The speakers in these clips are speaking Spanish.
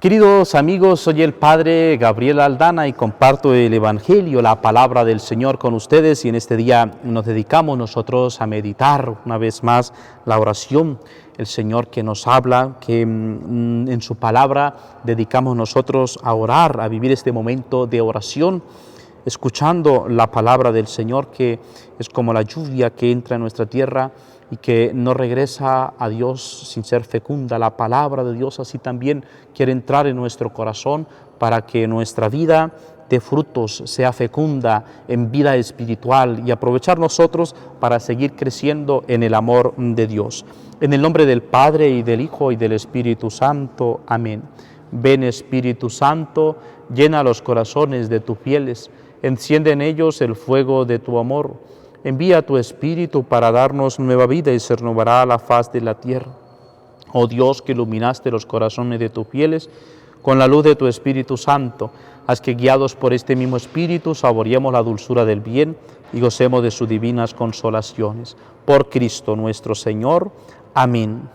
Queridos amigos, soy el Padre Gabriel Aldana y comparto el Evangelio, la palabra del Señor con ustedes, y en este día nos dedicamos nosotros a meditar una vez más la oración. El Señor que nos habla, que en su palabra dedicamos nosotros a orar, a vivir este momento de oración, escuchando la palabra del Señor, que es como la lluvia que entra en nuestra tierra y que no regresa a Dios sin ser fecunda. La palabra de Dios así también quiere entrar en nuestro corazón para que nuestra vida de frutos sea fecunda en vida espiritual y aprovechar nosotros para seguir creciendo en el amor de Dios. En el nombre del Padre y del Hijo y del Espíritu Santo. Amén. Ven, Espíritu Santo, llena los corazones de tus fieles, enciende en ellos el fuego de tu amor. Envía tu Espíritu para darnos nueva vida y se renovará la faz de la tierra. Oh Dios, que iluminaste los corazones de tus fieles con la luz de tu Espíritu Santo, haz que guiados por este mismo Espíritu saboreemos la dulzura del bien y gocemos de sus divinas consolaciones. Por Cristo nuestro Señor. Amén.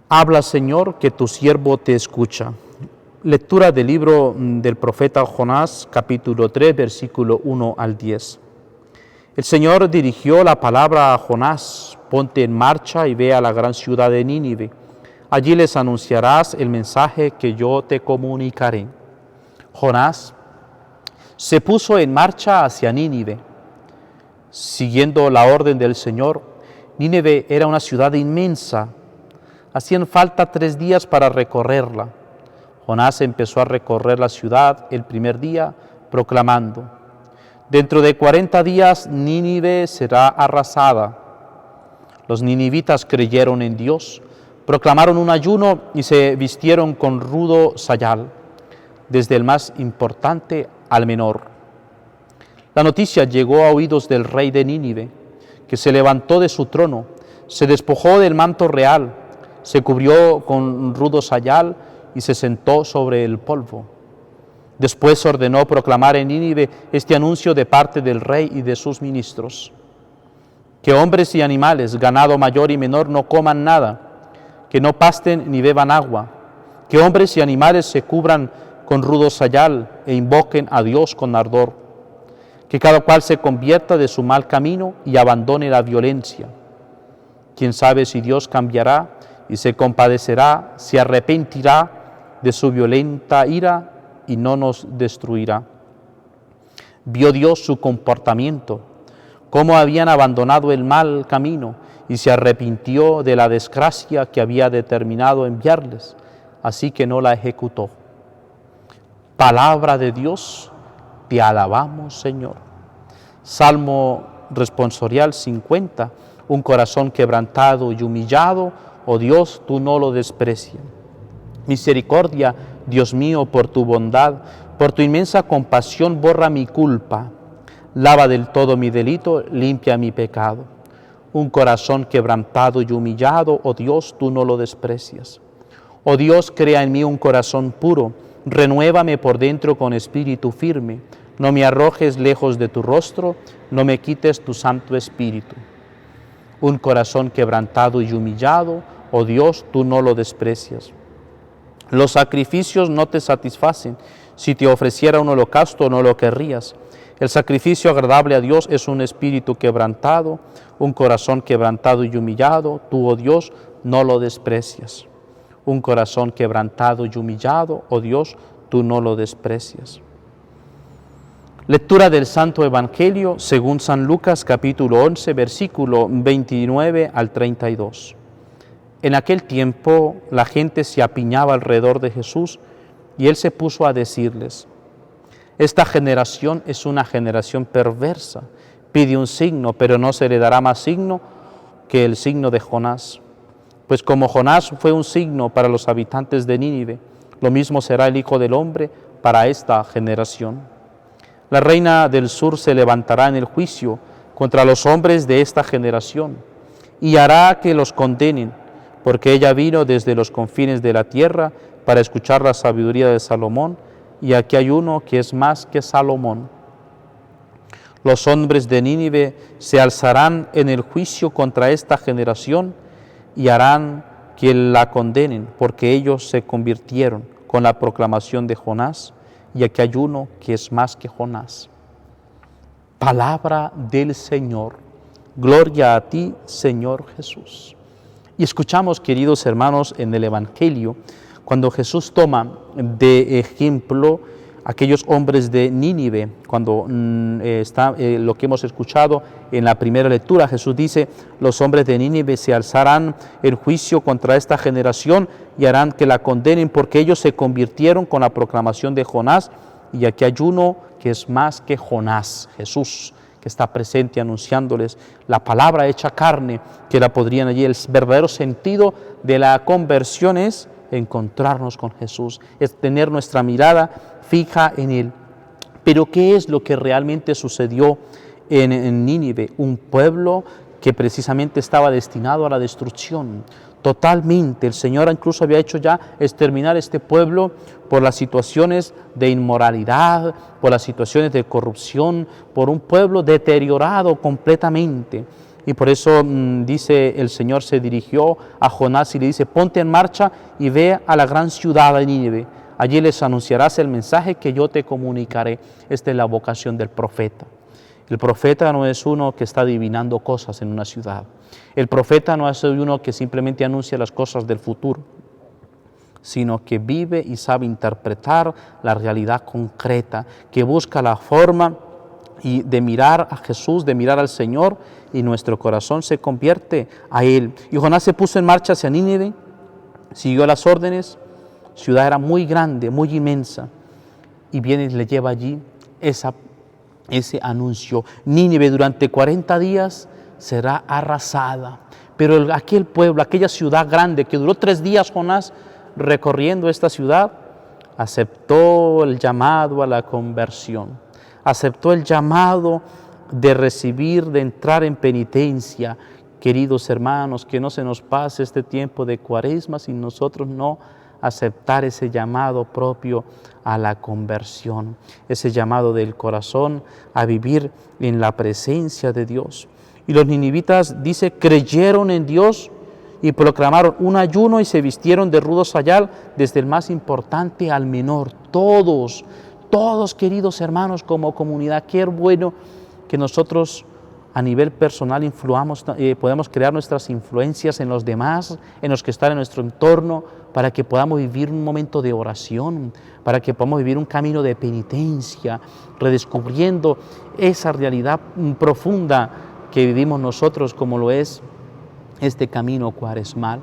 Habla, Señor, que tu siervo te escucha. Lectura del libro del profeta Jonás, capítulo 3, versículo 1 al 10. El Señor dirigió la palabra a Jonás: ponte en marcha y ve a la gran ciudad de Nínive. Allí les anunciarás el mensaje que yo te comunicaré. Jonás se puso en marcha hacia Nínive. Siguiendo la orden del Señor, Nínive era una ciudad inmensa. Hacían falta 3 días para recorrerla. Jonás empezó a recorrer la ciudad el primer día, proclamando: dentro de 40 días Nínive será arrasada. Los ninivitas creyeron en Dios, proclamaron un ayuno y se vistieron con rudo sayal, desde el más importante al menor. La noticia llegó a oídos del rey de Nínive, que se levantó de su trono, se despojó del manto real, se cubrió con rudo sayal y se sentó sobre el polvo. Después ordenó proclamar en Nínive este anuncio de parte del rey y de sus ministros: que hombres y animales, ganado mayor y menor, no coman nada, que no pasten ni beban agua, que hombres y animales se cubran con rudo sayal e invoquen a Dios con ardor, que cada cual se convierta de su mal camino y abandone la violencia. Quién sabe si Dios cambiará y se compadecerá, se arrepentirá de su violenta ira y no nos destruirá. Vio Dios su comportamiento, cómo habían abandonado el mal camino, y se arrepintió de la desgracia que había determinado enviarles, así que no la ejecutó. Palabra de Dios, te alabamos, Señor. Salmo responsorial 50, un corazón quebrantado y humillado, oh Dios, tú no lo desprecias. Misericordia, Dios mío, por tu bondad, por tu inmensa compasión, borra mi culpa. Lava del todo mi delito, limpia mi pecado. Un corazón quebrantado y humillado, oh Dios, tú no lo desprecias. Oh Dios, crea en mí un corazón puro, renuévame por dentro con espíritu firme. No me arrojes lejos de tu rostro, no me quites tu Santo Espíritu. Un corazón quebrantado y humillado, oh Dios, tú no lo desprecias. Los sacrificios no te satisfacen. Si te ofreciera un holocausto, no lo querrías. El sacrificio agradable a Dios es un espíritu quebrantado, un corazón quebrantado y humillado. Tú, oh Dios, no lo desprecias. Un corazón quebrantado y humillado, oh Dios, tú no lo desprecias. Lectura del Santo Evangelio según San Lucas, capítulo 11, versículo 29 al 32. En aquel tiempo la gente se apiñaba alrededor de Jesús y él se puso a decirles: esta generación es una generación perversa, pide un signo, pero no se le dará más signo que el signo de Jonás. Pues como Jonás fue un signo para los habitantes de Nínive, lo mismo será el Hijo del Hombre para esta generación. La reina del sur se levantará en el juicio contra los hombres de esta generación y hará que los condenen, porque ella vino desde los confines de la tierra para escuchar la sabiduría de Salomón, y aquí hay uno que es más que Salomón. Los hombres de Nínive se alzarán en el juicio contra esta generación y harán que la condenen, porque ellos se convirtieron con la proclamación de Jonás, y aquí hay uno que es más que Jonás. Palabra del Señor. Gloria a ti, Señor Jesús. Y escuchamos, queridos hermanos, en el Evangelio, cuando Jesús toma de ejemplo aquellos hombres de Nínive, cuando está lo que hemos escuchado en la primera lectura. Jesús dice: los hombres de Nínive se alzarán en juicio contra esta generación y harán que la condenen, porque ellos se convirtieron con la proclamación de Jonás. Y aquí hay uno que es más que Jonás, Jesús, que está presente anunciándoles la palabra hecha carne, que la podrían allí. El verdadero sentido de la conversión es encontrarnos con Jesús, es tener nuestra mirada fija en Él. Pero ¿qué es lo que realmente sucedió en Nínive? Un pueblo que precisamente estaba destinado a la destrucción. Totalmente, el Señor incluso había hecho ya exterminar este pueblo por las situaciones de inmoralidad, por las situaciones de corrupción, por un pueblo deteriorado completamente. Y por eso dice el Señor, se dirigió a Jonás y le dice: ponte en marcha y ve a la gran ciudad de Nínive. Allí les anunciarás el mensaje que yo te comunicaré. Esta es la vocación del profeta. El profeta no es uno que está adivinando cosas en una ciudad. El profeta no es uno que simplemente anuncia las cosas del futuro, sino que vive y sabe interpretar la realidad concreta, que busca la forma de mirar a Jesús, de mirar al Señor, y nuestro corazón se convierte a Él. Y Jonás se puso en marcha hacia Nínive, siguió las órdenes. La ciudad era muy grande, muy inmensa, y viene y le lleva allí ese anuncio: Nínive durante 40 días será arrasada. Pero aquel pueblo, aquella ciudad grande que duró 3 días Jonás recorriendo esta ciudad, aceptó el llamado a la conversión, aceptó el llamado de recibir, de entrar en penitencia. Queridos hermanos, que no se nos pase este tiempo de Cuaresma sin nosotros no aceptar ese llamado propio a la conversión, ese llamado del corazón a vivir en la presencia de Dios. Y los ninivitas, dice, creyeron en Dios y proclamaron un ayuno y se vistieron de rudo sayal, desde el más importante al menor. Todos, queridos hermanos, como comunidad. Qué bueno que nosotros a nivel personal influamos, podemos crear nuestras influencias en los demás, en los que están en nuestro entorno, para que podamos vivir un momento de oración, para que podamos vivir un camino de penitencia, redescubriendo esa realidad profunda que vivimos nosotros, como lo es este camino cuaresmal.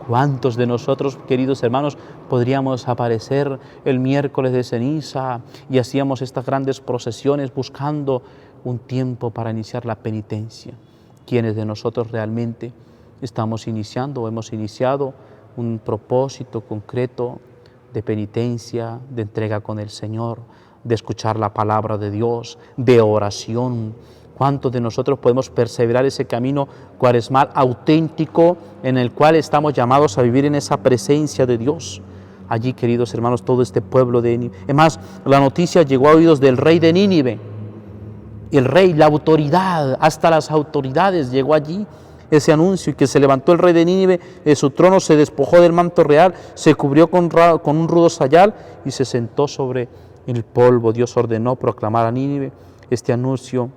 ¿Cuántos de nosotros, queridos hermanos, podríamos aparecer el miércoles de ceniza y hacíamos estas grandes procesiones buscando un tiempo para iniciar la penitencia? ¿Quiénes de nosotros realmente estamos iniciando o hemos iniciado un propósito concreto de penitencia, de entrega con el Señor, de escuchar la palabra de Dios, de oración? ¿Cuántos de nosotros podemos perseverar ese camino cuaresmal auténtico en el cual estamos llamados a vivir en esa presencia de Dios? Allí, queridos hermanos, todo este pueblo de Nínive. Es más, la noticia llegó a oídos del rey de Nínive. El rey, la autoridad, hasta las autoridades llegó allí ese anuncio, y que se levantó el rey de Nínive de su trono, se despojó del manto real, se cubrió con un rudo sayal y se sentó sobre el polvo. Dios ordenó proclamar a Nínive este anuncio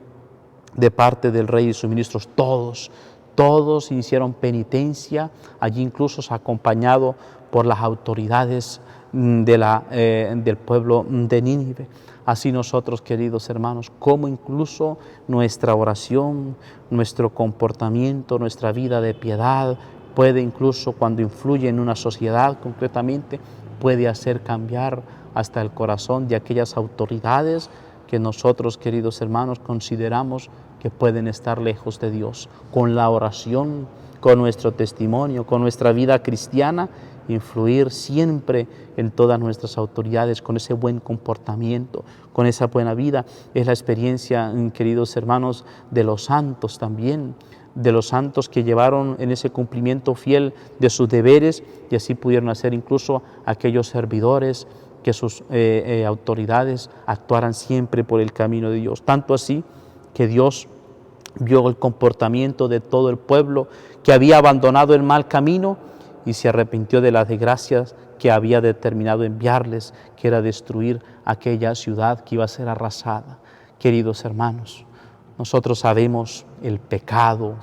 de parte del rey y sus ministros. Todos hicieron penitencia, allí incluso acompañado por las autoridades del pueblo de Nínive. Así nosotros, queridos hermanos, como incluso nuestra oración, nuestro comportamiento, nuestra vida de piedad puede, incluso cuando influye en una sociedad concretamente, puede hacer cambiar hasta el corazón de aquellas autoridades que nosotros, queridos hermanos, consideramos que pueden estar lejos de Dios. Con la oración, con nuestro testimonio, con nuestra vida cristiana, influir siempre en todas nuestras autoridades con ese buen comportamiento, con esa buena vida. Es la experiencia, queridos hermanos, de los santos también, de los santos que llevaron en ese cumplimiento fiel de sus deberes, y así pudieron hacer incluso aquellos servidores, que sus autoridades actuaran siempre por el camino de Dios. Tanto así que Dios vio el comportamiento de todo el pueblo que había abandonado el mal camino, y se arrepintió de las desgracias que había determinado enviarles, que era destruir aquella ciudad que iba a ser arrasada. Queridos hermanos, nosotros sabemos el pecado,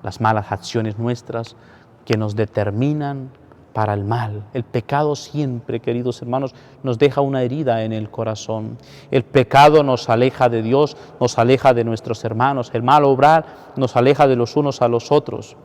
las malas acciones nuestras que nos determinan para el mal. El pecado siempre, queridos hermanos, nos deja una herida en el corazón. El pecado nos aleja de Dios, nos aleja de nuestros hermanos. El mal obrar nos aleja de los unos a los otros.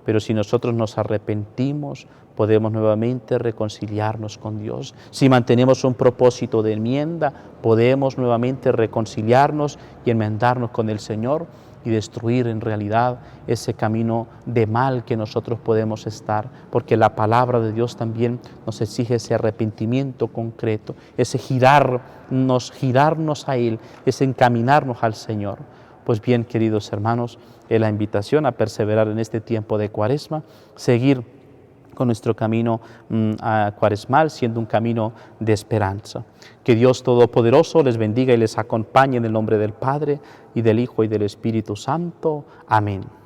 Pero si nosotros nos arrepentimos, podemos nuevamente reconciliarnos con Dios. Si mantenemos un propósito de enmienda, podemos nuevamente reconciliarnos y enmendarnos con el Señor y destruir en realidad ese camino de mal que nosotros podemos estar, porque la palabra de Dios también nos exige ese arrepentimiento concreto, ese girarnos a Él, ese encaminarnos al Señor. Pues bien, queridos hermanos, es la invitación a perseverar en este tiempo de Cuaresma, seguir con nuestro camino cuaresmal, siendo un camino de esperanza. Que Dios Todopoderoso les bendiga y les acompañe en el nombre del Padre, y del Hijo, y del Espíritu Santo. Amén.